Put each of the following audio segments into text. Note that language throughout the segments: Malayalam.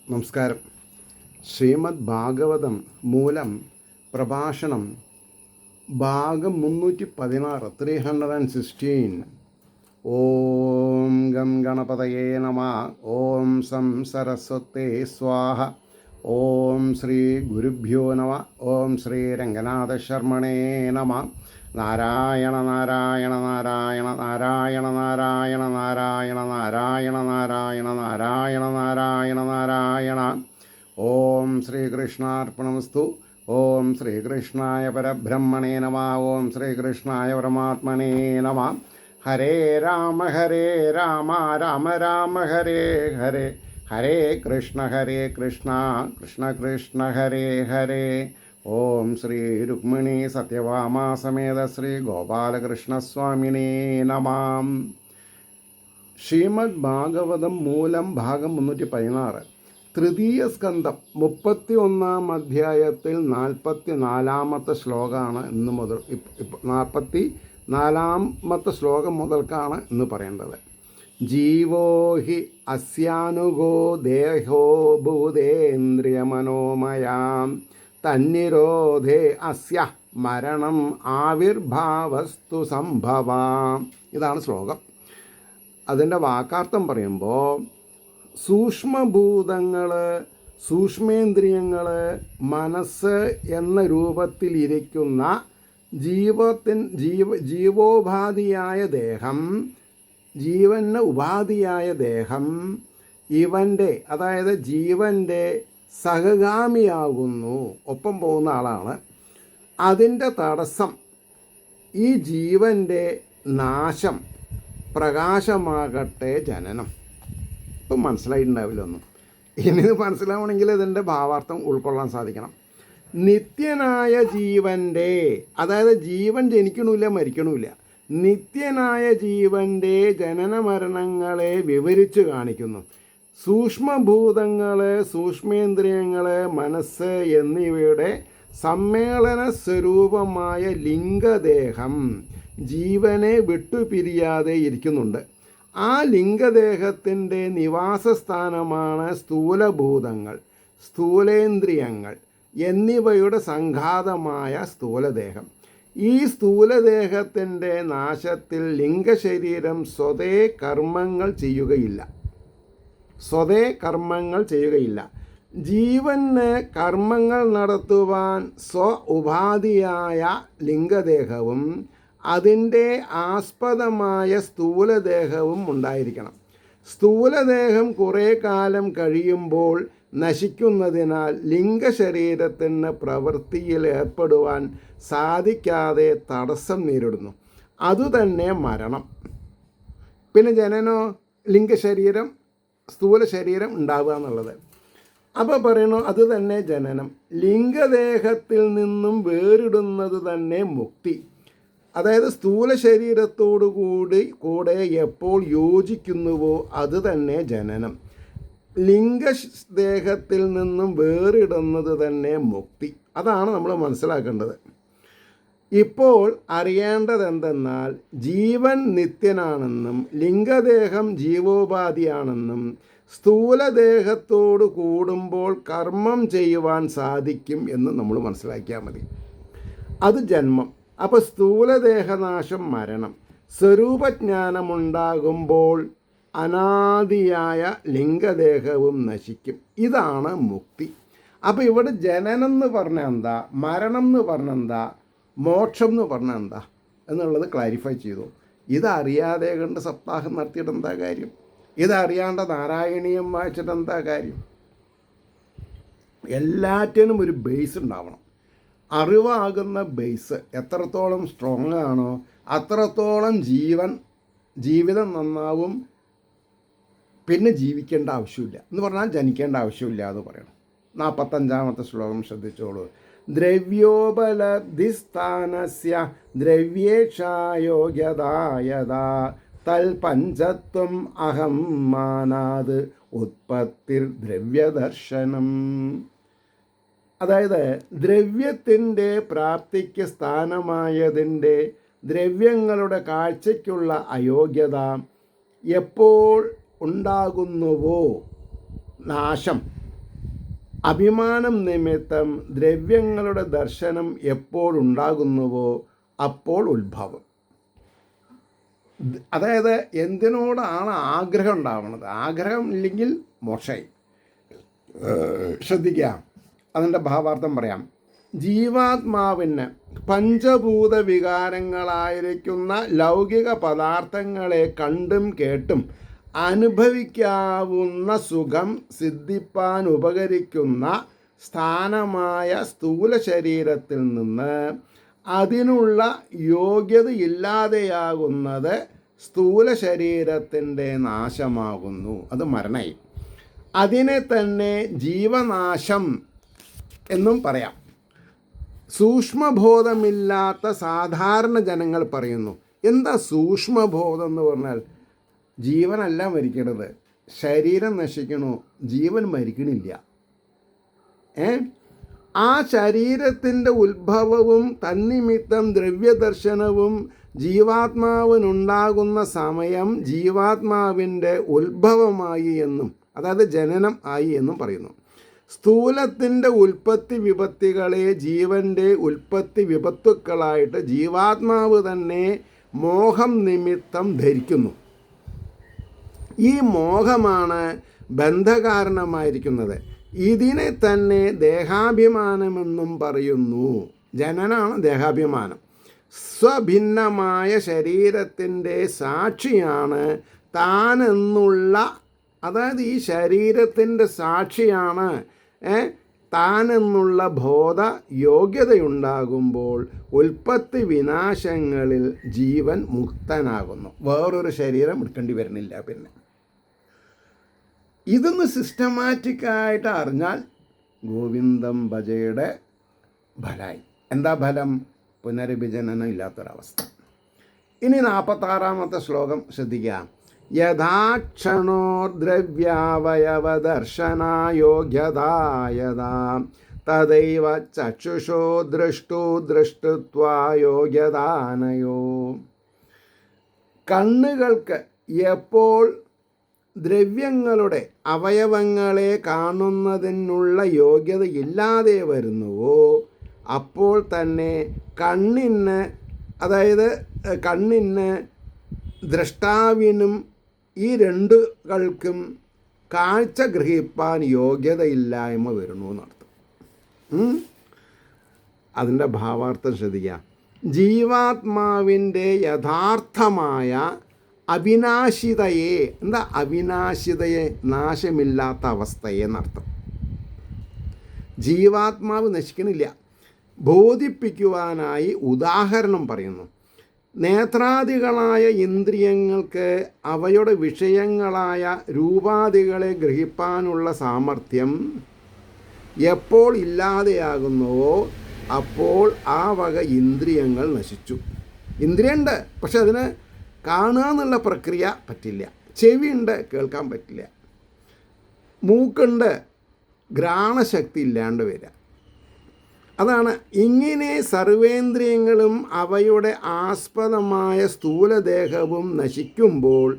നമസ്കാരം. ശ്രീമദ് ഭാഗവതം മൂലം പ്രഭാഷണം ഭാഗം 316 316. ഓം ഗം ഗണപതയേ നമഃ. ഓം സം സരസ്വതേ സ്വാഹ. ഓം ശ്രീ ഗുരുഭ്യോ നമഃ. ഓം ശ്രീ രംഗനാഥ ശർമ്മണേ നമഃ. നാരായണ നാരായണ നാരായണ നാരായണ നാരായണ നാരായണ നാരായണ നാരായണ നാരായണ നാരായണ നാരായണ. ഓം ശ്രീകൃഷ്ണാർപ്പണമസ്തു. ഓം ശ്രീകൃഷ്ണായ പരബ്രഹ്മണേ നമഃ. ഓം ശ്രീകൃഷ്ണായ പരമാത്മനേ നമഃ. ഹരേ രാമ രാമ രാമ ഹരേ ഹരേ, ഹരേ കൃഷ്ണ കൃഷ്ണ കൃഷ്ണ ഹരേ ഹരേ. ഓം ശ്രീ രുക്മിണി സത്യഭാമാ സമേത ശ്രീ ഗോപാലകൃഷ്ണസ്വാമിനേ നമാം. ശ്രീമദ് ഭാഗവതം മൂലം ഭാഗം 316 തൃതീയ സ്കന്ധം 31 അധ്യായത്തിൽ 44 ശ്ലോകമാണ് ഇന്ന് മുതൽ. 44 ശ്ലോകം മുതൽക്കാണ് ഇന്ന് പറയേണ്ടത്. ജീവോ ഹി അസ്യാനുഗോ ദേഹോ ഭൂതേന്ദ്രിയമനോമയാം തന്നിരോധേ അസ്യ മരണം ആവിർഭാവസ്തു സംഭവാം. ഇതാണ് ശ്ലോകം. അതിൻ്റെ വാക്കാർത്ഥം പറയുമ്പോൾ സൂക്ഷ്മഭൂതങ്ങൾ, സൂക്ഷ്മേന്ദ്രിയങ്ങൾ, മനസ്സ് എന്ന രൂപത്തിലിരിക്കുന്ന ജീവോപാധിയായ ദേഹം, ജീവന് ഉപാധിയായ ദേഹം ഇവൻ്റെ, അതായത് ജീവൻ്റെ സഹഗാമിയാകുന്നു, ഒപ്പം പോകുന്ന ആളാണ്. അതിൻ്റെ തടസ്സം ഈ ജീവൻ്റെ നാശം, പ്രകാശമാകട്ടെ ജനനം. ഇപ്പം മനസ്സിലായിട്ടുണ്ടാവില്ല ഒന്നും. ഇനി ഇത് മനസ്സിലാവണമെങ്കിൽ ഇതിൻ്റെ ഭാവാർത്ഥം ഉൾക്കൊള്ളാൻ സാധിക്കണം. നിത്യനായ ജീവൻ്റെ, അതായത് ജീവൻ ജനിക്കണമില്ല മരിക്കണമില്ല, നിത്യനായ ജീവൻ്റെ ജനന മരണങ്ങളെ വിവരിച്ചു കാണിക്കുന്നു. സൂക്ഷ്മഭൂതങ്ങൾ, സൂക്ഷ്മേന്ദ്രിയങ്ങൾ, മനസ്സ് എന്നിവയുടെ സമ്മേളന സ്വരൂപമായ ലിംഗദേഹം ജീവനെ വിട്ടുപിരിയാതെ ഇരിക്കുന്നുണ്ട്. ആ ലിംഗദേഹത്തിൻ്റെ നിവാസസ്ഥാനമാണ് സ്ഥൂലഭൂതങ്ങൾ, സ്ഥൂലേന്ദ്രിയങ്ങൾ എന്നിവയുടെ സംഘാതമായ സ്ഥൂലദേഹം. ഈ സ്ഥൂലദേഹത്തിൻ്റെ നാശത്തിൽ ലിംഗശരീരം സ്വതേ കർമ്മങ്ങൾ ചെയ്യുകയില്ല. ജീവന് കർമ്മങ്ങൾ നടത്തുവാൻ ഉപാധിയായ ലിംഗദേഹവും അതിൻ്റെ ആസ്പദമായ സ്ഥൂലദേഹവും ഉണ്ടായിരിക്കണം. സ്ഥൂലദേഹം കുറേ കാലം കഴിയുമ്പോൾ നശിക്കുന്നതിനാൽ ലിംഗശരീരത്തിന് പ്രവൃത്തിയിൽ ഏർപ്പെടുവാൻ സാധിക്കാതെ തടസ്സം നേരിടുന്നു. അതുതന്നെ മരണം. പിന്നെ ജനനോ, ലിംഗശരീരം, സ്ഥൂല ശരീരം ഉണ്ടാവുക എന്നുള്ളത്. അപ്പോൾ പറയണു അത് തന്നെ ജനനം. ലിംഗദേഹത്തിൽ നിന്നും വേറിടുന്നത് തന്നെ മുക്തി. അതായത് സ്ഥൂല ശരീരത്തോടു കൂടെ എപ്പോൾ യോജിക്കുന്നുവോ അത് തന്നെ ജനനം. ലിംഗദേഹത്തിൽ നിന്നും വേറിടുന്നത് തന്നെ മുക്തി. അതാണ് നമ്മൾ മനസ്സിലാക്കേണ്ടത്. ഇപ്പോൾ അറിയേണ്ടത് എന്തെന്നാൽ ജീവൻ നിത്യനാണെന്നും ലിംഗദേഹം ജീവോപാധിയാണെന്നും സ്ഥൂലദേഹത്തോട് കൂടുമ്പോൾ കർമ്മം ചെയ്യുവാൻ സാധിക്കും എന്ന് നമ്മൾ മനസ്സിലാക്കിയാൽ മതി. അത് ജന്മം. അപ്പോൾ സ്ഥൂലദേഹനാശം മരണം. സ്വരൂപജ്ഞാനമുണ്ടാകുമ്പോൾ അനാദിയായ ലിംഗദേഹവും നശിക്കും. ഇതാണ് മുക്തി. അപ്പോൾ ഇവിടെ ജനനം എന്ന് പറഞ്ഞാൽ എന്താ, മരണം എന്ന് പറഞ്ഞാൽ എന്താ, മോക്ഷം എന്ന് പറഞ്ഞാൽ എന്താ എന്നുള്ളത് ക്ലാരിഫൈ ചെയ്തു. ഇതറിയാതെ കണ്ട് സപ്താഹം നടത്തിയിട്ട് എന്താ കാര്യം? ഇതറിയാണ്ട് നാരായണീയം വായിച്ചിട്ട് എന്താ കാര്യം? എല്ലാറ്റിനും ഒരു ബേസ് ഉണ്ടാവണം. അറിവാകുന്ന ബേസ് എത്രത്തോളം സ്ട്രോങ് ആണോ അത്രത്തോളം ജീവിതം നന്നാവും. പിന്നെ ജീവിക്കേണ്ട ആവശ്യമില്ല എന്ന് പറഞ്ഞാൽ ജനിക്കേണ്ട ആവശ്യമില്ല എന്ന് പറയണം. 45 ശ്ലോകം ശ്രദ്ധിച്ചോളൂ. ദ്രവ്യോപലബ്ധിസ്ഥാനസ്യ ദ്രവ്യേക്ഷായോഗ്യതായതാ തൽപഞ്ചത്വം അഹം മാനാത് ഉത്പത്തിർ ദ്രവ്യദർശനം. അതായത് ദ്രവ്യത്തിൻ്റെ പ്രാപ്തിക്ക് സ്ഥാനമായതിൻ്റെ ദ്രവ്യങ്ങളുടെ കാഴ്ചയ്ക്കുള്ള അയോഗ്യത എപ്പോൾ ഉണ്ടാകുന്നുവോ നാശം, അഭിമാനം നിമിത്തം ദ്രവ്യങ്ങളുടെ ദർശനം എപ്പോഴുണ്ടാകുന്നുവോ അപ്പോൾ ഉത്ഭവം. അതായത് എന്തിനോടാണ് ആഗ്രഹം ഉണ്ടാവുന്നത്? ആഗ്രഹം ഇല്ലെങ്കിൽ മോക്ഷമായി. ശ്രദ്ധിക്കുക, അതിൻ്റെ ഭാവാർത്ഥം പറയാം. ജീവാത്മാവിന് പഞ്ചഭൂത വികാരങ്ങളായിരിക്കുന്ന ലൗകിക പദാർത്ഥങ്ങളെ കണ്ടും കേട്ടും അനുഭവിക്കാവുന്ന സുഖം സിദ്ധിപ്പാൻ ഉപകരിക്കുന്ന സ്ഥാനമായ സ്ഥൂല ശരീരത്തിൽ നിന്ന് അതിനുള്ള യോഗ്യതയില്ലാതെയാകുന്നത് സ്ഥൂല ശരീരത്തിൻ്റെ നാശമാകുന്നു. അത് മരണമായി. അതിനെ തന്നെ ജീവനാശം എന്നും പറയാം. സൂക്ഷ്മബോധമില്ലാത്ത സാധാരണ ജനങ്ങൾ പറയുന്നു, എന്താ സൂക്ഷ്മബോധം എന്ന് പറഞ്ഞാൽ? ജീവനല്ല മരിക്കണത്, ശരീരം നശിക്കണോ, ജീവൻ മരിക്കണില്ല. ആ ശരീരത്തിൻ്റെ ഉത്ഭവവും തന്നിമിത്തം ദ്രവ്യദർശനവും ജീവാത്മാവിനുണ്ടാകുന്ന സമയം ജീവാത്മാവിൻ്റെ ഉത്ഭവമായി എന്നും, അതായത് ജനനം ആയി എന്നും പറയുന്നു. സ്ഥൂലത്തിൻ്റെ ഉൽപ്പത്തി വിപത്തികളെ ജീവൻ്റെ ഉൽപ്പത്തി വിപത്തുക്കളായിട്ട് ജീവാത്മാവ് തന്നെ മോഹം നിമിത്തം ധരിക്കുന്നു. ഈ മോഹമാണ് ബന്ധകാരണമായിരിക്കുന്നത്. ഇതിനെ തന്നെ ദേഹാഭിമാനമെന്നും പറയുന്നു. ജനനാണ് ദേഹാഭിമാനം. സ്വഭിന്നമായ ശരീരത്തിൻ്റെ സാക്ഷിയാണ് താനെന്നുള്ള, അതായത് ഈ ശരീരത്തിൻ്റെ സാക്ഷിയാണ് താനെന്നുള്ള ബോധ യോഗ്യതയുണ്ടാകുമ്പോൾ ഉൽപ്പത്തി വിനാശങ്ങളിൽ ജീവൻ മുക്തനാകുന്നു. വേറൊരു ശരീരം എടുക്കേണ്ടി വരുന്നില്ല. പിന്നെ ഇതൊന്ന് സിസ്റ്റമാറ്റിക്കായിട്ട് അറിഞ്ഞാൽ ഗോവിന്ദം ഭജയുടെ ഫലമായി. എന്താ ഫലം? പുനരഭിജനനം ഇല്ലാത്തൊരവസ്ഥ. ഇനി 46-ാമത്തെ ശ്ലോകം ശ്രദ്ധിക്കുക. യഥാക്ഷണോർദ്രവ്യാവയവദർശനായോഗ്യതായതാ തദൈവ ചക്ഷുഷോ ദൃഷ്ടു ദൃഷ്ടത്വായോഗ്യതാനയോ. കണ്ണുകൾക്ക് എപ്പോൾ ദ്രവ്യങ്ങളുടെ അവയവങ്ങളെ കാണുന്നതിനുള്ള യോഗ്യത ഇല്ലാതെ വരുന്നുവോ അപ്പോൾ തന്നെ കണ്ണിന്, അതായത് കണ്ണിന് ദ്രഷ്ടാവിനും ഈ രണ്ടുകൾക്കും കാഴ്ച ഗ്രഹിപ്പാൻ യോഗ്യതയില്ലായ്മ വരുന്നു എന്നർത്ഥം. അതിൻ്റെ ഭാവാർത്ഥം ശ്രദ്ധിക്കുക. ജീവാത്മാവിൻ്റെ യഥാർത്ഥമായ അവിനാശിതയെ, എന്താ അവിനാശിതയെ? നാശമില്ലാത്ത അവസ്ഥയെ എന്നർത്ഥം. ജീവാത്മാവ് നശിക്കണില്ല. ബോധിപ്പിക്കുവാനായി ഉദാഹരണം പറയുന്നു. നേത്രാദികളായ ഇന്ദ്രിയങ്ങൾക്ക് അവയുടെ വിഷയങ്ങളായ രൂപാദികളെ ഗ്രഹിപ്പാനുള്ള സാമർഥ്യം എപ്പോൾ ഇല്ലാതെയാകുന്നുവോ അപ്പോൾ ആ വക ഇന്ദ്രിയങ്ങൾ നശിച്ചു. ഇന്ദ്രിയുണ്ട്, പക്ഷെ അതിന് കാണുക എന്നുള്ള പ്രക്രിയ പറ്റില്ല. ചെവിയുണ്ട്, കേൾക്കാൻ പറ്റില്ല. മൂക്കുണ്ട്, ഘ്രാണശക്തി ഇല്ലാണ്ട് വരിക. അതാണ് ഇങ്ങനെ സർവേന്ദ്രിയങ്ങളും അവയുടെ ആസ്പദമായ സ്ഥൂലദേഹവും നശിക്കുമ്പോൾ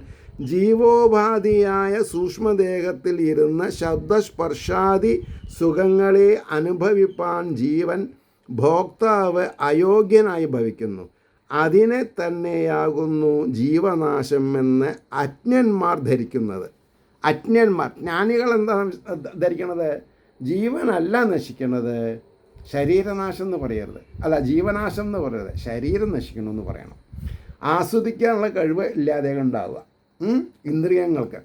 ജീവോപാധിയായ സൂക്ഷ്മദേഹത്തിൽ ഇരുന്ന് ശബ്ദസ്പർശാദി സുഖങ്ങളെ അനുഭവിപ്പാൻ ജീവൻ ഭോക്താവ് അയോഗ്യനായി ഭവിക്കുന്നു. അതിനെ തന്നെയാകുന്നു ജീവനാശം എന്ന് അജ്ഞന്മാർ ധരിക്കുന്നത്. അജ്ഞന്മാർ, ജ്ഞാനികൾ എന്താ ധരിക്കണത്? ജീവനല്ല നശിക്കണത്, ശരീരനാശം എന്ന് പറയരുത്, അല്ല ജീവനാശം എന്ന് പറയരുത്, ശരീരം നശിക്കണമെന്ന് പറയണം. ആസ്വദിക്കാനുള്ള കഴിവ് ഇല്ലാതെ ഉണ്ടാവുക ഇന്ദ്രിയങ്ങൾക്ക്.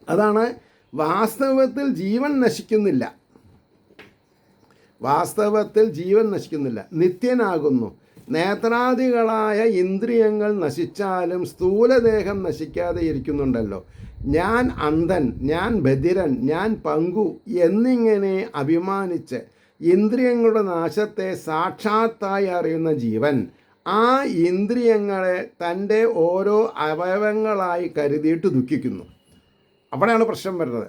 അതാണ് വാസ്തവത്തിൽ ജീവൻ നശിക്കുന്നില്ല. വാസ്തവത്തിൽ ജീവൻ നശിക്കുന്നില്ല, നിത്യനാകുന്നു. നേത്രാദികളായ ഇന്ദ്രിയങ്ങൾ നശിച്ചാലും സ്ഥൂലദേഹം നശിക്കാതെ ഇരിക്കുന്നുണ്ടല്ലോ. ഞാൻ അന്ധൻ, ഞാൻ ബധിരൻ, ഞാൻ പങ്കു എന്നിങ്ങനെ അഭിമാനിച്ച് ഇന്ദ്രിയങ്ങളുടെ നാശത്തെ സാക്ഷാത്തായി അറിയുന്ന ജീവൻ ആ ഇന്ദ്രിയങ്ങളെ തൻ്റെ ഓരോ അവയവങ്ങളായി കരുതിയിട്ട് ദുഃഖിക്കുന്നു. അവിടെയാണ് പ്രശ്നം വരുന്നത്.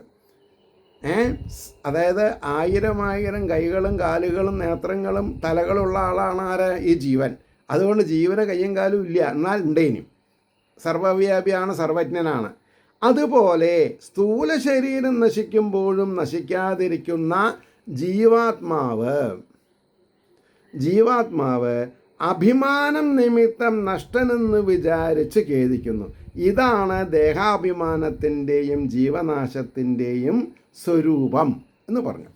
അതായത് 1000 കൈകളും കാലുകളും നേത്രങ്ങളും തലകളുള്ള ആളാണ് ആര്? ഈ ജീവൻ. അതുകൊണ്ട് ജീവന് കയ്യും കാലും ഇല്ല, എന്നാൽ ഉണ്ടേനും. സർവവ്യാപിയാണ്, സർവജ്ഞനാണ്. അതുപോലെ സ്ഥൂല ശരീരം നശിക്കുമ്പോഴും നശിക്കാതിരിക്കുന്ന ജീവാത്മാവ് അഭിമാനം നിമിത്തം നഷ്ടനെന്ന് വിചാരിച്ച് ഖേദിക്കുന്നു. ഇതാണ് ദേഹാഭിമാനത്തിൻ്റെയും ജീവനാശത്തിൻ്റെയും സ്വരൂപം എന്ന് പറഞ്ഞു.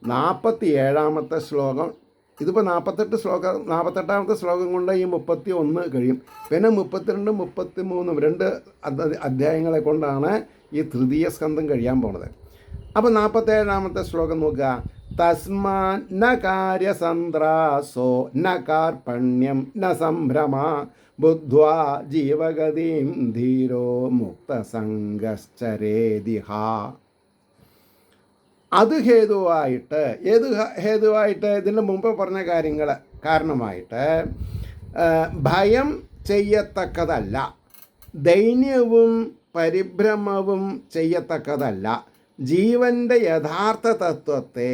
47-ാമത്തെ ശ്ലോകം. ഇതിപ്പോൾ 48-ാമത്തെ ശ്ലോകം കൊണ്ട് ഈ 31 കഴിയും. പിന്നെ 32, 33 2 അധ്യായങ്ങളെ കൊണ്ടാണ് ഈ തൃതീയ സ്കന്ധം കഴിയാൻ പോണത്. അപ്പോൾ 47-ാമത്തെ ശ്ലോകം നോക്കുക. തസ്മാ ന കാര്യസന്ത്രാസോ ന കാർപണ്യം ന സംഭ്രമ ബുദ്ധ്വാ ജീവഗതിം ധീരോ മുക്തസംഗശ്ചരേതിഹ. അത് ഹേതുവായിട്ട്, ഏത് ഹേതുവായിട്ട്? ഇതിന് മുമ്പ് പറഞ്ഞ കാര്യങ്ങൾ കാരണമായിട്ട് ഭയം ചെയ്യത്തക്കതല്ല, ദൈന്യവും പരിഭ്രമവും ചെയ്യത്തക്കതല്ല. ജീവൻ്റെ യഥാർത്ഥ തത്വത്തെ,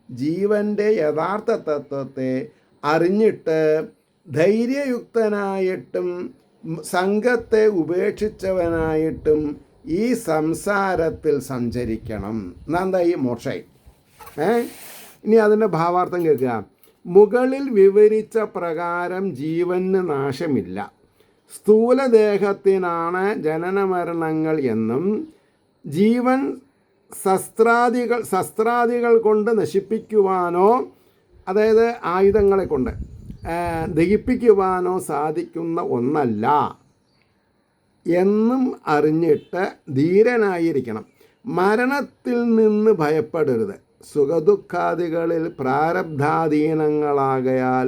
ജീവൻ്റെ യഥാർത്ഥ തത്വത്തെ അറിഞ്ഞിട്ട് ധൈര്യയുക്തനായിട്ടും സംഘത്തെ ഉപേക്ഷിച്ചവനായിട്ടും ഈ സംസാരത്തിൽ സഞ്ചരിക്കണം. എന്താ ഈ മോക്ഷായി? ഇനി അതിൻ്റെ ഭാവാർത്ഥം കേൾക്കുക. മുകളിൽ വിവരിച്ച പ്രകാരം ജീവന് നാശമില്ല. സ്ഥൂലദേഹത്തിനാണ് ജനനമരണങ്ങൾ എന്നും ജീവൻ ശസ്ത്രാദികൾ കൊണ്ട് നശിപ്പിക്കുവാനോ, അതായത് ആയുധങ്ങളെ കൊണ്ട് ദഹിപ്പിക്കുവാനോ സാധിക്കുന്ന ഒന്നല്ല എന്നും അറിഞ്ഞിട്ട് ധീരനായിരിക്കണം. മരണത്തിൽ നിന്ന് ഭയപ്പെടരുത്. സുഖദുഃഖാദികളിൽ പ്രാരബ്ധാധീനങ്ങളാകയാൽ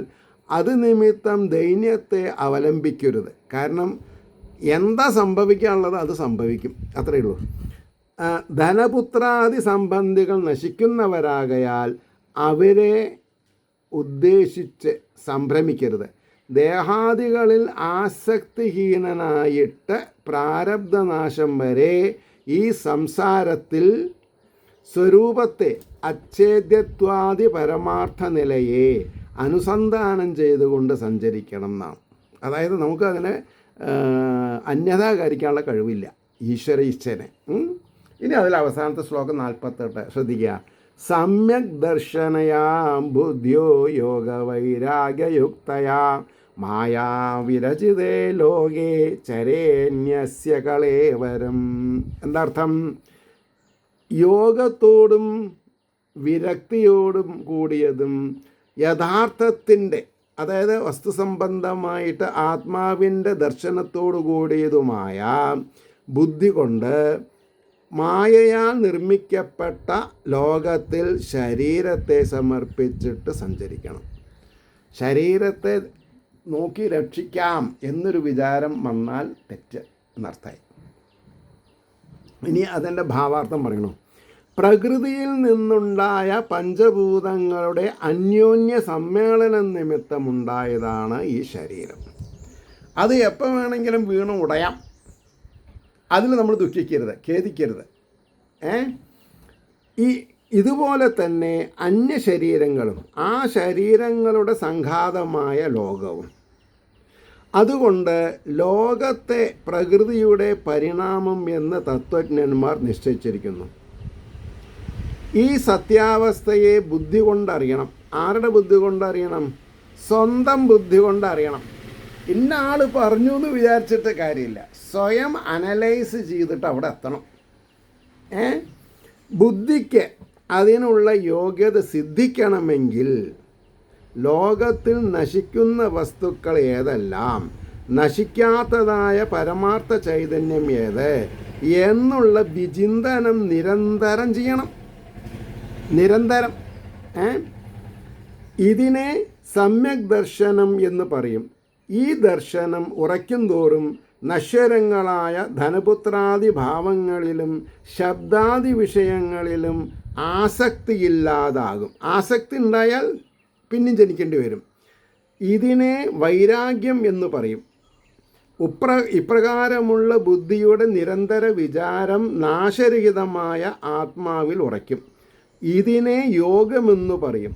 അത് നിമിത്തം ദൈന്യത്തെ അവലംബിക്കരുത്. കാരണം എന്താ സംഭവിക്കാനുള്ളത് അത് സംഭവിക്കും, അത്രയേ ഉള്ളൂ. ധനപുത്രാദി സംബന്ധികൾ നശിക്കുന്നവരാകയാൽ അവരെ ഉദ്ദേശിച്ച് സംഭ്രമിക്കരുത്. ദേഹാദികളിൽ ആസക്തിഹീനനായിട്ട് പ്രാരബ്ധനാശം വരെ ഈ സംസാരത്തിൽ സ്വരൂപത്തെ അച്ഛേദ്യത്വാദി പരമാർത്ഥ നിലയെ അനുസന്ധാനം ചെയ്തുകൊണ്ട് സഞ്ചരിക്കണം എന്നാണ്. അതായത് നമുക്കതിനെ അന്യഥാകരിക്കാനുള്ള കഴിവില്ല, ഈശ്വര ഇച്ഛനെ. ഇനി അതിൽ അവസാനത്തെ ശ്ലോകം 48 ശ്രദ്ധിക്കുക. സമ്യക് ദർശനയാം ബുദ്ധ്യോ യോഗവൈരാഗ്യയുക്തയാ മായാവിരചിതേ ലോകേ ചരേന്യസ്യ കളേവരം. എന്താർത്ഥം? യോഗത്തോടും വിരക്തിയോടും കൂടിയതും യഥാർത്ഥത്തിൻ്റെ, അതായത് വസ്തുസംബന്ധമായിട്ട് ആത്മാവിൻ്റെ ദർശനത്തോടു കൂടിയതുമായ ബുദ്ധി കൊണ്ട് മായയാൽ നിർമ്മിക്കപ്പെട്ട ലോകത്തിൽ ശരീരത്തെ സമർപ്പിച്ചിട്ട് സഞ്ചരിക്കണം. ശരീരത്തെ നോക്കി രക്ഷിക്കാം എന്നൊരു വിചാരം വന്നാൽ തെറ്റ് എന്നർത്ഥമായി. ഇനി അതിൻ്റെ ഭാവാർത്ഥം പറയണു. പ്രകൃതിയിൽ നിന്നുണ്ടായ പഞ്ചഭൂതങ്ങളുടെ അന്യോന്യ സമ്മേളനം നിമിത്തമുണ്ടായതാണ് ഈ ശരീരം. അത് എപ്പോൾ വേണമെങ്കിലും വീണ് ഉടയാം. അതിൽ നമ്മൾ ദുഃഖിക്കരുത്, ഖേദിക്കരുത്. ഇതുപോലെ തന്നെ അന്യശരീരങ്ങളും ആ ശരീരങ്ങളുടെ സംഘാതമായ ലോകവും. അതുകൊണ്ട് ലോകത്തെ പ്രകൃതിയുടെ പരിണാമം എന്ന് തത്വജ്ഞന്മാർ നിശ്ചയിച്ചിരിക്കുന്നു. ഈ സത്യാവസ്ഥയെ ബുദ്ധി കൊണ്ടറിയണം. ആരുടെ ബുദ്ധി കൊണ്ടറിയണം? സ്വന്തം ബുദ്ധി കൊണ്ടറിയണം. ഇന്ന ആൾ പറഞ്ഞു എന്ന് വിചാരിച്ചിട്ട് കാര്യമില്ല. സ്വയം അനലൈസ് ചെയ്തിട്ട് അവിടെ എത്തണം. ബുദ്ധിക്ക് അതിനുള്ള യോഗ്യത സിദ്ധിക്കണമെങ്കിൽ ലോകത്തിൽ നശിക്കുന്ന വസ്തുക്കൾ ഏതെല്ലാം, നശിക്കാത്തതായ പരമാർത്ഥ ചൈതന്യം ഏത് എന്നുള്ള വിചിന്തനം നിരന്തരം ചെയ്യണം. നിരന്തരം. ഇതിനെ സമ്യക് ദർശനം എന്ന് പറയും. ഈ ദർശനം ഉറയ്ക്കും തോറും നശ്വരങ്ങളായ ധനപുത്രാദി ഭാവങ്ങളിലും ശബ്ദാദി വിഷയങ്ങളിലും ആസക്തിയില്ലാതാകും. ആസക്തി ഉണ്ടായാൽ പിന്നെയും ജനിക്കേണ്ടി വരും. ഇതിനെ വൈരാഗ്യം എന്ന് പറയും. ഇപ്രകാരമുള്ള ബുദ്ധിയുടെ നിരന്തര വിചാരം നാശരഹിതമായ ആത്മാവിൽ ഉറയ്ക്കും. ഇതിനെ യോഗമെന്ന് പറയും.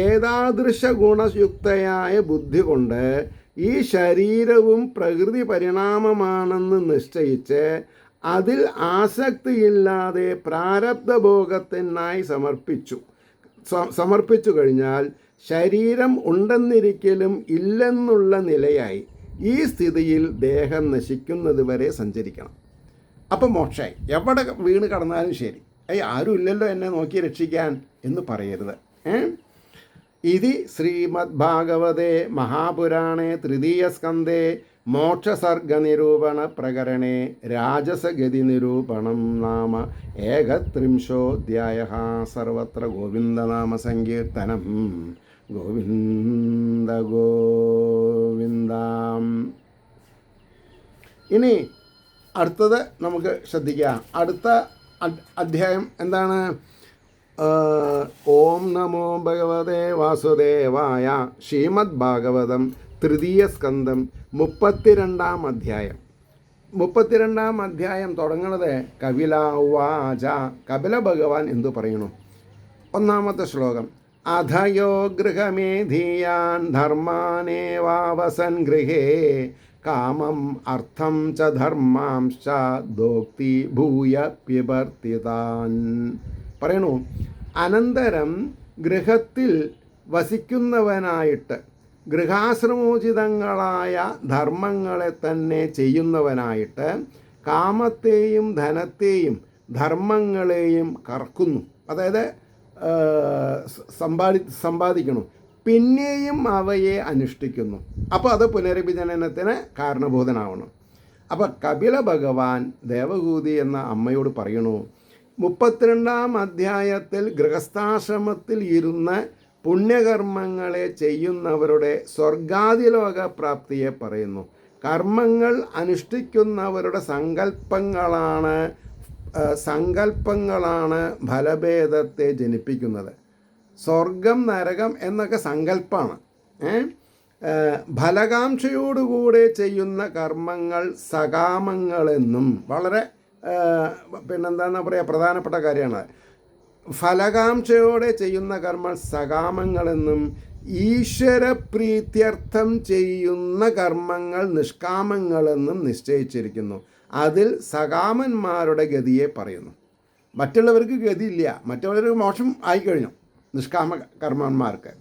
ഏതാദൃശ ഗുണയുക്തയായ ബുദ്ധി കൊണ്ട് ഈ ശരീരവും പ്രകൃതി പരിണാമമാണെന്ന് നിശ്ചയിച്ച് അതിൽ ആസക്തിയില്ലാതെ പ്രാരബ്ധഭോഗത്തിനായി സമർപ്പിച്ചു കഴിഞ്ഞാൽ ശരീരം ഉണ്ടെന്നിരിക്കലും ഇല്ലെന്നുള്ള നിലയായി ഈ സ്ഥിതിയിൽ ദേഹം നശിക്കുന്നത് വരെ സഞ്ചരിക്കണം. അപ്പം മോക്ഷമായി. എവിടെ വീണ് കടന്നാലും ശരി, ആരും ഇല്ലല്ലോ എന്നെ നോക്കി രക്ഷിക്കാൻ എന്ന് പറയരുത്. ഇതി ശ്രീമദ് ഭാഗവതേ മഹാപുരാണേ തൃതീയസ്കന്ധേ മോക്ഷസർഗനിരൂപണ പ്രകരണേ രാജസഗതി നിരൂപണം നാമ ഏകത്രിംശോऽധ്യായഃ. സർവത്ര ഗോവിന്ദനാമ സങ്കീർത്തനം. ഗോവിന്ദ ഗോവിന്ദ. ഇനി അടുത്തത് നമുക്ക് ശ്രദ്ധിക്കാം. അടുത്ത അധ്യായം എന്താണ്? ഓം നമോ ഭഗവതേ വാസുദേവായ. ശ്രീമദ് ഭാഗവതം തൃതീയ സ്കന്ധം 32-ാം അധ്യായം. 32-ാം അധ്യായം തുടങ്ങുന്നത് കപില ഉവാച. കപില ഭഗവാൻ എന്തു പറയുന്നു? ഒന്നാമത്തെ ശ്ലോകം. അധയോ ഗൃഹമേധീയാൻ ധർമാനേവാവസൻ ഗൃഹേ കാമം അർത്ഥം ച ധർമാംശ്ച ദോക്തി ഭൂയ പിബർത്തിതാൻ. പറയണു, അനന്തരം ഗൃഹത്തിൽ വസിക്കുന്നവനായിട്ട് ഗൃഹാശ്രമോചിതങ്ങളായ ധർമ്മങ്ങളെ തന്നെ ചെയ്യുന്നവനായിട്ട് കാമത്തെയും ധനത്തെയും ധർമ്മങ്ങളെയും കറക്കുന്നു. അതായത് സമ്പാദിക്കണം, പിന്നെയും അവയെ അനുഷ്ഠിക്കുന്നു. അപ്പോൾ അത് പുനരഭിജനനത്തിന് കാരണഭൂതനാവണം. അപ്പോൾ കപില ഭഗവാൻ ദേവഹൂതി എന്ന അമ്മയോട് പറയണു, 32-ാം അധ്യായത്തിൽ ഗൃഹസ്ഥാശ്രമത്തിൽ ഇരുന്ന് പുണ്യകർമ്മങ്ങളെ ചെയ്യുന്നവരുടെ സ്വർഗാദിലോക പ്രാപ്തിയെ പറയുന്നു. കർമ്മങ്ങൾ അനുഷ്ഠിക്കുന്നവരുടെ സങ്കല്പങ്ങളാണ് ഫലഭേദത്തെ ജനിപ്പിക്കുന്നത്. സ്വർഗം നരകം എന്നൊക്കെ സങ്കല്പമാണ്. ഫലകാംക്ഷയോടുകൂടെ ചെയ്യുന്ന കർമ്മങ്ങൾ സകാമങ്ങളെന്നും വളരെ പിന്നെന്താണെന്ന് പറയുക, പ്രധാനപ്പെട്ട കാര്യമാണ്. ഫലകാംക്ഷയോടെ ചെയ്യുന്ന കർമ്മങ്ങൾ സകാമങ്ങളെന്നും ഈശ്വരപ്രീത്യർത്ഥം ചെയ്യുന്ന കർമ്മങ്ങൾ നിഷ്കാമങ്ങളെന്നും നിശ്ചയിച്ചിരിക്കുന്നു. അതിൽ സകാമന്മാരുടെ ഗതിയെ പറയുന്നു. മറ്റുള്ളവർക്ക് ഗതിയില്ല, മറ്റുള്ളവർക്ക് മോക്ഷം ആയിക്കഴിഞ്ഞു നിഷ്കാമ കർമ്മന്മാർക്ക്.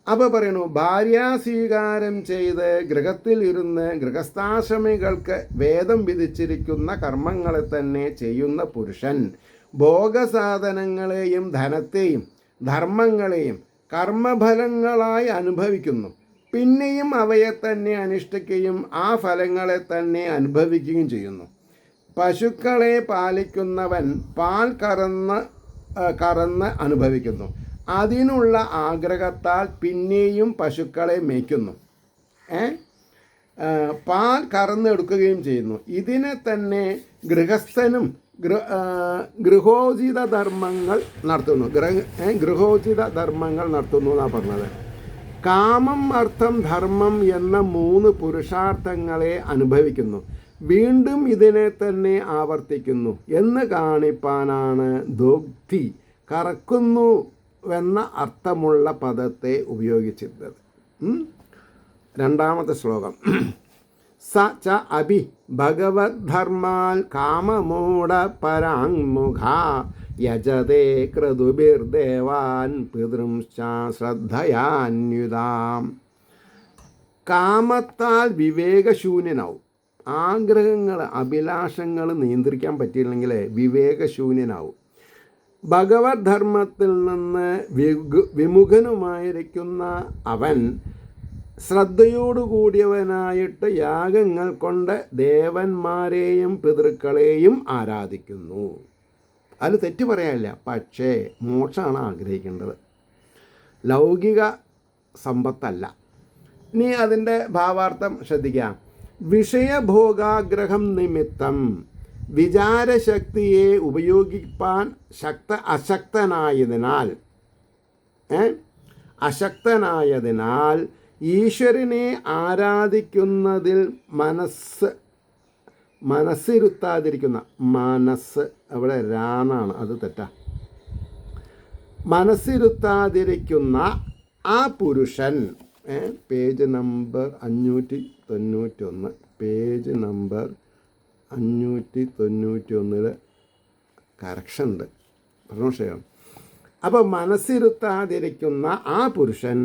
അപ്പോൾ പറയണു, ഭാര്യാസ്വീകാരം ചെയ്ത് ഗൃഹത്തിൽ ഇരുന്ന് ഗൃഹസ്ഥാശ്രമികൾക്ക് വേദം വിധിച്ചിരിക്കുന്ന കർമ്മങ്ങളെ തന്നെ ചെയ്യുന്ന പുരുഷൻ ഭോഗസാധനങ്ങളെയും ധനത്തെയും ധർമ്മങ്ങളെയും കർമ്മഫലങ്ങളായി അനുഭവിക്കുന്നു. പിന്നെയും അവയെ തന്നെ അനുഷ്ഠിക്കുകയും ആ ഫലങ്ങളെ തന്നെ അനുഭവിക്കുകയും ചെയ്യുന്നു. പശുക്കളെ പാലിക്കുന്നവൻ പാൽ കറന്ന് അനുഭവിക്കുന്നു. അതിനുള്ള ആഗ്രഹത്താൽ പിന്നെയും പശുക്കളെ മേയ്ക്കുന്നു, പാൽ കറന്നെടുക്കുകയും ചെയ്യുന്നു. ഇതിനെ തന്നെ ഗൃഹസ്ഥനും ഗൃഹോചിത ധർമ്മങ്ങൾ നടത്തുന്നു. ഗൃഹോചിത ധർമ്മങ്ങൾ നടത്തുന്നു എന്നാണ് പറഞ്ഞത്. കാമം, അർത്ഥം, ധർമ്മം എന്ന 3 പുരുഷാർത്ഥങ്ങളെ അനുഭവിക്കുന്നു. വീണ്ടും ഇതിനെ തന്നെ ആവർത്തിക്കുന്നു എന്ന് കാണിപ്പാനാണ് ദോഗ്ധി, കറക്കുന്നുവെന്ന അർത്ഥമുള്ള പദത്തെ ഉപയോഗിച്ചിരുന്നത്. 2-ാമത്തെ ശ്ലോകം. സ ച അഭി ഭഗവദ്ധർമാൽ കാമമൂഢ പരാങ്മുഖ യജതേ ക്രതുഭിർദേവാൻ പിതൃംശ്ച ശ്രദ്ധയാന്യുതാം. കാമത്താൽ വിവേകശൂന്യനാവും. ആഗ്രഹങ്ങൾ, അഭിലാഷങ്ങൾ നിയന്ത്രിക്കാൻ പറ്റിയില്ലെങ്കിൽ വിവേകശൂന്യനാവും. ഭഗവത് ധർമ്മത്തിൽ നിന്ന് വിമുഖനുമായിരിക്കുന്ന അവൻ ശ്രദ്ധയോടുകൂടിയവനായിട്ട് യാഗങ്ങൾ കൊണ്ട് ദേവന്മാരെയും പിതൃക്കളെയും ആരാധിക്കുന്നു. അത് തെറ്റ് പറയാനില്ല, പക്ഷേ മോക്ഷമാണ് ആഗ്രഹിക്കേണ്ടത്, ലൗകിക സമ്പത്തല്ല. ഇനി അതിൻ്റെ ഭാവാർത്ഥം ശ്രദ്ധിക്കാം. വിഷയഭോഗാഗ്രഹം നിമിത്തം വിചാരശക്തിയെ ഉപയോഗിപ്പാൻ അശക്തനായതിനാൽ ഈശ്വരനെ ആരാധിക്കുന്നതിൽ മനസ്സിരുത്താതിരിക്കുന്ന, മനസ്സ് അവിടെ രാനാണ്, അത് തെറ്റാ, മനസ്സിരുത്താതിരിക്കുന്ന ആ പുരുഷൻ page number 591, page number 591 correction ഉണ്ട്, പ്രശ്നം. അപ്പോൾ മനസ്സിരുത്താതിരിക്കുന്ന ആ പുരുഷൻ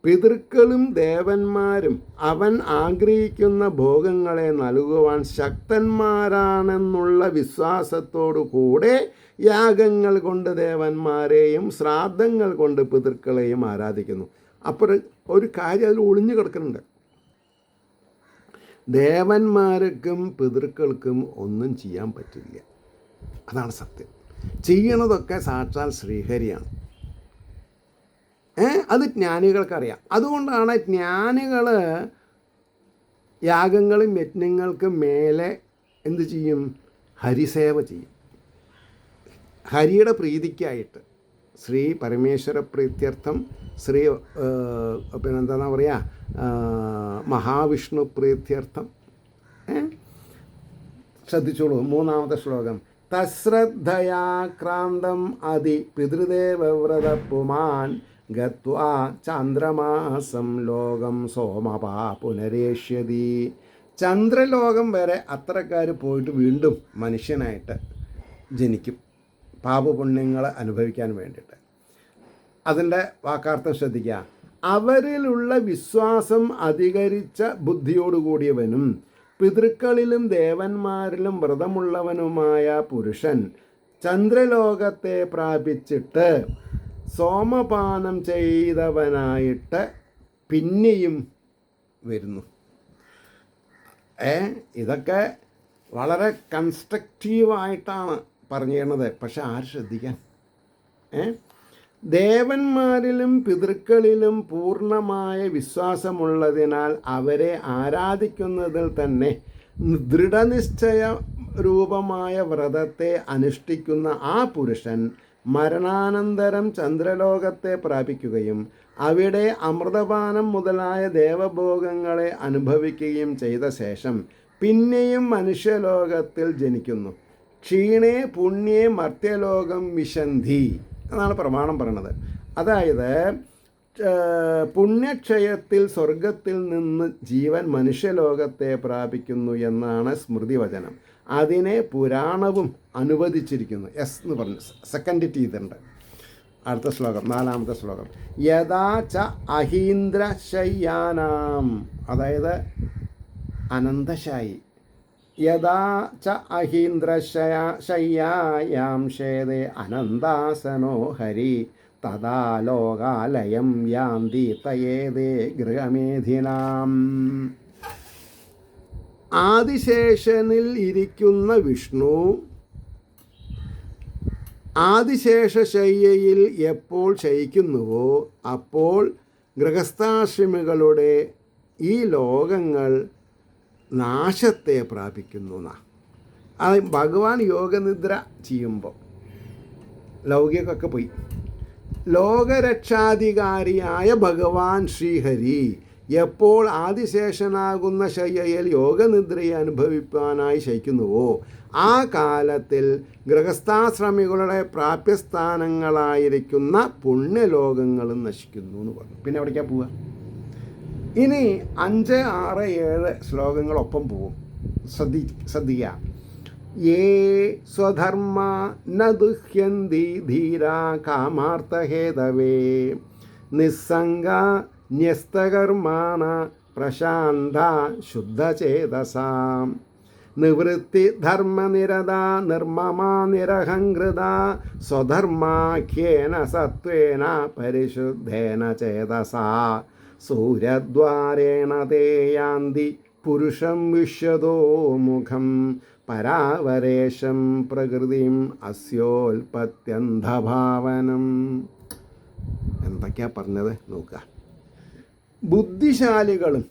പിതൃക്കളും ദേവന്മാരും അവൻ ആഗ്രഹിക്കുന്ന ഭോഗങ്ങളെ നൽകുവാൻ ശക്തന്മാരാണെന്നുള്ള വിശ്വാസത്തോടു കൂടെ യാഗങ്ങൾ കൊണ്ട് ദേവന്മാരെയും ശ്രാദ്ധങ്ങൾ കൊണ്ട് പിതൃക്കളെയും ആരാധിക്കുന്നു. അപ്പോൾ ഒരു കാര്യം അതിൽ ഒളിഞ്ഞു കിടക്കുന്നുണ്ട്. ദേവന്മാർക്കും പിതൃക്കൾക്കും ഒന്നും ചെയ്യാൻ പറ്റില്ല, അതാണ് സത്യം. ചെയ്യണതൊക്കെ സാക്ഷാൽ ശ്രീഹരിയാണ്. അത് ജ്ഞാനികൾക്കറിയാം. അതുകൊണ്ടാണ് ജ്ഞാനികൾ യാഗങ്ങളും യജ്ഞങ്ങൾക്കും മേലെ എന്ത് ചെയ്യും? ഹരിസേവ ചെയ്യും. ഹരിയുടെ പ്രീതിക്കായിട്ട്, ശ്രീ പരമേശ്വര പ്രീത്യർത്ഥം, ശ്രീ പിന്നെന്താ പറയുക, മഹാവിഷ്ണു പ്രീത്യർത്ഥം. ശ്രദ്ധിച്ചോളൂ, 3-ാമത്തെ ശ്ലോകം. തശ്രദ്ധയാക്രാന്തം അതി പിതൃദേവവ്രത പുമാൻ ഗത്വാ ചന്ദ്രമാസം ലോകം സോമപാ പുനരേഷ്യതി. ചന്ദ്രലോകം വരെ അത്രക്കാർ പോയിട്ട് വീണ്ടും മനുഷ്യനായിട്ട് ജനിക്കും, പാപപുണ്യങ്ങൾ അനുഭവിക്കാൻ വേണ്ടിയിട്ട്. അതിൻ്റെ വാക്കാർത്ഥം ശ്രദ്ധിക്കുക. അവരിലുള്ള വിശ്വാസം അധികരിച്ച ബുദ്ധിയോടുകൂടിയവനും പിതൃക്കളിലും ദേവന്മാരിലും വ്രതമുള്ളവനുമായ പുരുഷൻ ചന്ദ്രലോകത്തെ പ്രാപിച്ചിട്ട് സോമപാനം ചെയ്തവനായിട്ട് പിന്നെയും വരുന്നു. ഇതൊക്കെ വളരെ കൺസ്ട്രക്റ്റീവായിട്ടാണ് പറഞ്ഞിരുന്നത്. പക്ഷെ ആര് ശ്രദ്ധിക്കാൻ? ദേവന്മാരിലും പിതൃക്കളിലും പൂർണ്ണമായ വിശ്വാസമുള്ളതിനാൽ അവരെ ആരാധിക്കുന്നതിൽ തന്നെ ദൃഢനിശ്ചയ രൂപമായ വ്രതത്തെ അനുഷ്ഠിക്കുന്ന ആ പുരുഷൻ മരണാനന്തരം ചന്ദ്രലോകത്തെ പ്രാപിക്കുകയും അവിടെ അമൃതപാനം മുതലായ ദേവഭോഗങ്ങളെ അനുഭവിക്കുകയും ചെയ്ത ശേഷം പിന്നെയും മനുഷ്യലോകത്തിൽ ജനിക്കുന്നു. ക്ഷീണേ പുണ്യേ മർത്യലോകം വിശന്തി എന്നാണ് പ്രമാണം പറയുന്നത്. അതായത് പുണ്യക്ഷയത്തിൽ സ്വർഗത്തിൽ നിന്ന് ജീവൻ മനുഷ്യലോകത്തെ പ്രാപിക്കുന്നു എന്നാണ് സ്മൃതിവചനം. അതിനെ പുരാണവും അനുവദിച്ചിരിക്കുന്നു. എസ് എന്ന് പറഞ്ഞു സെക്കൻഡ് ചെയ്തിട്ടുണ്ട്. അടുത്ത ശ്ലോകം, 4-ാമത്തെ ശ്ലോകം. യഥാ ച അഹീന്ദ്രശയ്യാനാം, അതായത് അനന്തശായി. യഥാ ച അഹീന്ദ്രശയ്യായാം ഷേദേ അനന്താസനോ ഹരി തഥാ ലോകാലയം യാന്തി തയേതേ ഗൃഹമേധിനാം. ആദിശേഷനിൽ ഇരിക്കുന്ന വിഷ്ണു ആദിശേഷശയ്യയിൽ എപ്പോൾ ശയിക്കുന്നുവോ അപ്പോൾ ഗൃഹസ്ഥാശ്രമികളുടെ ഈ ലോകങ്ങൾ നാശത്തെ പ്രാപിക്കുന്നു. അത് ഭഗവാൻ യോഗനിദ്ര ചെയ്യുമ്പോൾ ലൗകികമൊക്കെ പോയി. ലോകരക്ഷാധികാരിയായ ഭഗവാൻ ശ്രീഹരി എപ്പോൾ ആദിശേഷനാകുന്ന ശയ്യയിൽ യോഗനിദ്രയെ അനുഭവിപ്പാനായി ശയിക്കുന്നുവോ ആ കാലത്തിൽ ഗൃഹസ്ഥാശ്രമികളുടെ പ്രാപ്യസ്ഥാനങ്ങളായിരിക്കുന്ന പുണ്യലോകങ്ങളും നശിക്കുന്നു എന്ന് പറഞ്ഞു. പിന്നെ എവിടേക്കാണ് പോവുക? ഇനി 5, 6, 7 ശ്ലോകങ്ങളൊപ്പം പോവും. ശ്രദ്ധിക്കുക. യേ സ്വധർമ്മ ന ദുഹ്യന്തി ധീരാ കാമാർത്ഥഹേതവേ നിസ്സംഗ ന്യസ്തകർമാണ പ്രശാന്ത ശുദ്ധചേതസാം നിവൃത്തിധർമ്മനിരത നിർമ്മമാ നിരഹംകൃത സ്വധർമാഖ്യേന സത്വേന പരിശുദ്ധേന ചേതസാ സൂര്യദ്വാരേണ തേ യാന്തി പുരുഷം വിശ്വതോ മുഖം പരാവരേശം പ്രകൃതിം അസ്യോൽപത്യന്ധഭാവനം. എന്തൊക്കെയാ പറഞ്ഞത് നോക്കുക. ബുദ്ധിശാലികളും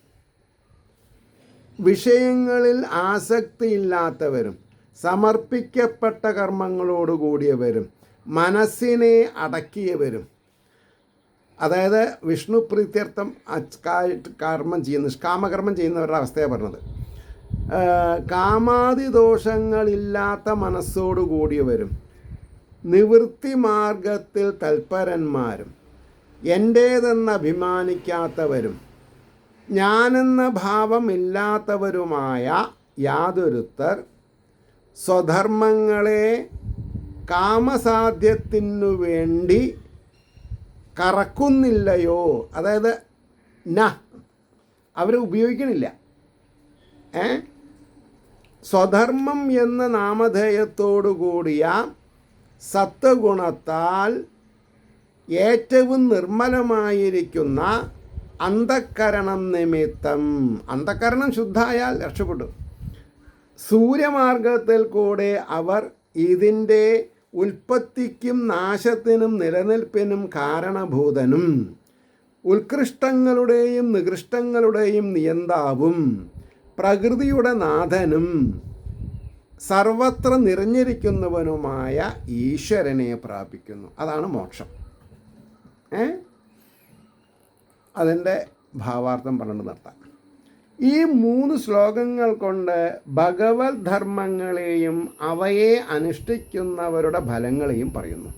വിഷയങ്ങളിൽ ആസക്തിയില്ലാത്തവരും സമർപ്പിക്കപ്പെട്ട കർമ്മങ്ങളോടുകൂടിയവരും മനസ്സിനെ അടക്കിയവരും, അതായത് വിഷ്ണു പ്രീത്യർത്ഥം കർമ്മം ചെയ്യുന്ന കാമകർമ്മം ചെയ്യുന്നവരുടെ അവസ്ഥയാണ് പറഞ്ഞത്. കാമാദിദോഷങ്ങളില്ലാത്ത മനസ്സോടുകൂടിയവരും നിവൃത്തി മാർഗത്തിൽ തൽപരന്മാരും എൻ്റേതെന്ന് അഭിമാനിക്കാത്തവരും ഞാനെന്ന ഭാവമില്ലാത്തവരുമായ യാതൊരുത്തർ സ്വധർമ്മങ്ങളെ കാമസാധ്യത്തിനു വേണ്ടി കറക്കുന്നില്ലയോ, അതായത് അവർ ഉപയോഗിക്കണില്ല. സ്വധർമ്മം എന്ന നാമധേയത്തോടു കൂടിയ സത്വഗുണത്താൽ ഏറ്റവും നിർമ്മലമായിരിക്കുന്ന അന്ധക്കരണം നിമിത്തം, അന്ധക്കരണം ശുദ്ധായാൽ രക്ഷപ്പെട്ടു, സൂര്യമാർഗത്തിൽ കൂടെ അവർ ഇതിൻ്റെ ഉൽപ്പത്തിക്കും നാശത്തിനും നിലനിൽപ്പിനും കാരണഭൂതനും ഉത്കൃഷ്ടങ്ങളുടെയും നികൃഷ്ടങ്ങളുടെയും നിയന്താവും പ്രകൃതിയുടെ നാഥനും സർവത്ര നിറഞ്ഞിരിക്കുന്നവനുമായ ഈശ്വരനെ പ്രാപിക്കുന്നു. അതാണ് മോക്ഷം. അതിൻ്റെ ഭാവാർത്ഥം പറഞ്ഞു നിർത്താം. ഈ 3 ശ്ലോകങ്ങൾ കൊണ്ട് ഭഗവത് ധർമ്മങ്ങളെയും അവയെ അനുഷ്ഠിക്കുന്നവരുടെ ഫലങ്ങളെയും പറയുന്നു.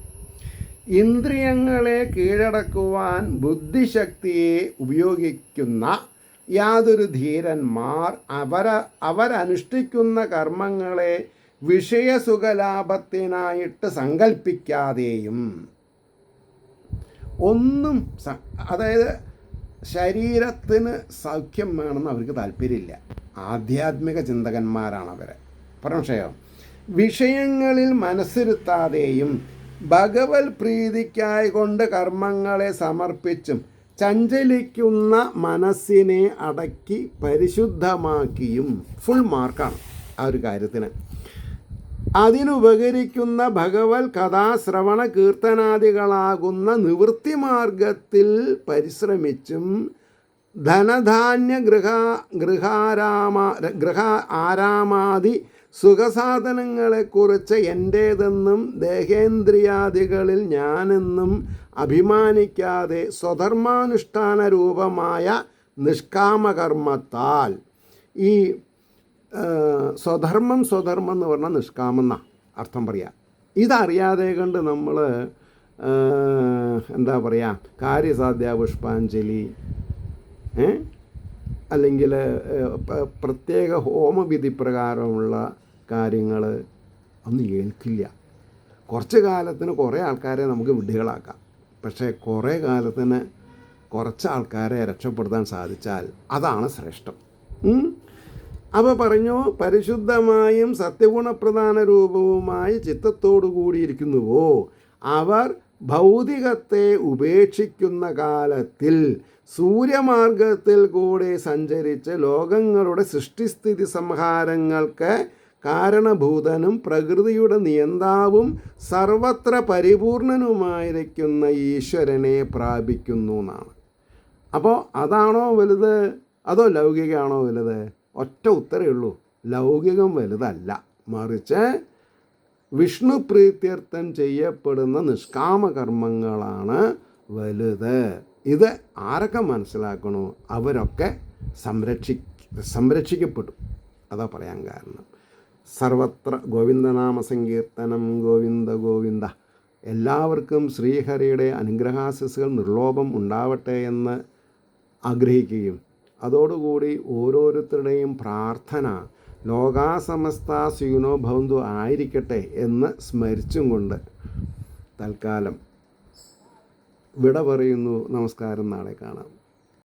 ഇന്ദ്രിയങ്ങളെ കീഴടക്കുവാൻ ബുദ്ധിശക്തിയെ ഉപയോഗിക്കുന്ന യാതൊരു ധീരന്മാർ അവരനുഷ്ഠിക്കുന്ന കർമ്മങ്ങളെ വിഷയസുഖലാഭത്തിനായിട്ട് സങ്കല്പിക്കാതെയും ഒന്നും, അതായത് ശരീരത്തിന് സൗഖ്യം വേണമെന്ന് അവർക്ക് താല്പര്യമില്ല. ആധ്യാത്മിക ചിന്തകന്മാരാണ് അവർ. പരമക്ഷയം വിഷയങ്ങളിൽ മനസ്സിരുത്താതെയും ഭഗവത് പ്രീതിക്കായി കൊണ്ട് കർമ്മങ്ങളെ സമർപ്പിച്ചും ചഞ്ചലിക്കുന്ന മനസ്സിനെ അടക്കി പരിശുദ്ധമാക്കിയും ഫുൾ മാർക്കാണ് ആ ഒരു കാര്യത്തിന്. അതിനുപകരിക്കുന്ന ഭഗവത് കഥാശ്രവണ കീർത്തനാദികളാകുന്ന നിവൃത്തിമാർഗത്തിൽ പരിശ്രമിച്ചും ധനധാന്യ ഗൃഹ ആരാമാദി സുഖസാധനങ്ങളെക്കുറിച്ച് എൻ്റേതെന്നും ദേഹേന്ദ്രിയാദികളിൽ ഞാനെന്നും അഭിമാനിക്കാതെ സ്വധർമാനുഷ്ഠാന രൂപമായ നിഷ്കാമകർമ്മത്താൽ, ഈ സ്വധർമ്മം എന്ന് പറഞ്ഞാൽ നിഷ്കാമെന്ന അർത്ഥം പറയാം. ഇതറിയാതെ കണ്ട് നമ്മൾ എന്താ പറയുക, കാര്യസാധ്യ പുഷ്പാഞ്ജലി അല്ലെങ്കിൽ പ്രത്യേക ഹോമവിധി പ്രകാരമുള്ള കാര്യങ്ങൾ ഒന്നും ഏൽക്കില്ല. കുറച്ച് കാലത്തിന് കുറേ ആൾക്കാരെ നമുക്ക് വിഡ്ഢികളാക്കാം. പക്ഷേ കുറേ കാലത്തിന് കുറച്ച് ആൾക്കാരെ രക്ഷപ്പെടുത്താൻ സാധിച്ചാൽ അതാണ് ശ്രേഷ്ഠം. അപ്പോൾ പറഞ്ഞു, പരിശുദ്ധമായും സത്യഗുണപ്രധാന രൂപവുമായി ചിത്തത്തോടു കൂടിയിരിക്കുന്നുവോ അവർ ഭൗതികത്തെ ഉപേക്ഷിക്കുന്ന കാലത്തിൽ സൂര്യമാർഗത്തിൽ കൂടെ സഞ്ചരിച്ച് ലോകങ്ങളുടെ സൃഷ്ടിസ്ഥിതി സംഹാരങ്ങൾക്ക് കാരണഭൂതനും പ്രകൃതിയുടെ നിയന്താവും സർവത്ര പരിപൂർണനുമായിരിക്കുന്ന ഈശ്വരനെ പ്രാപിക്കുന്നു എന്നാണ്. അപ്പോൾ അതാണോ വലുത് അതോ ലൗകികമാണോ വലുത്? ഒറ്റ ഉത്തരേ ഉള്ളൂ, ലൗകികം വലുതല്ല, മറിച്ച് വിഷ്ണു പ്രീത്യർത്ഥം ചെയ്യപ്പെടുന്ന നിഷ്കാമകർമ്മങ്ങളാണ് വലുത്. ഇത് ആരൊക്കെ മനസ്സിലാക്കണോ അവരൊക്കെ സംരക്ഷിക്കപ്പെടും. അതാ പറയാൻ കാരണം. സർവത്ര ഗോവിന്ദനാമ സങ്കീർത്തനം, ഗോവിന്ദ ഗോവിന്ദ. എല്ലാവർക്കും ശ്രീഹരിയുടെ അനുഗ്രഹാശിസുകൾ നിർലോഭം ഉണ്ടാവട്ടെ എന്ന് ആഗ്രഹിക്കുകയും അതോടുകൂടി ഓരോരുത്തരുടെയും പ്രാർത്ഥന ലോകാസമസ്ത സുഖിനോ ഭവന്തു ആയിരിക്കട്ടെ എന്ന് സ്മരിച്ചും കൊണ്ട് തൽക്കാലം വിട പറയുന്നു. നമസ്കാരം. നാളെ കാണാം.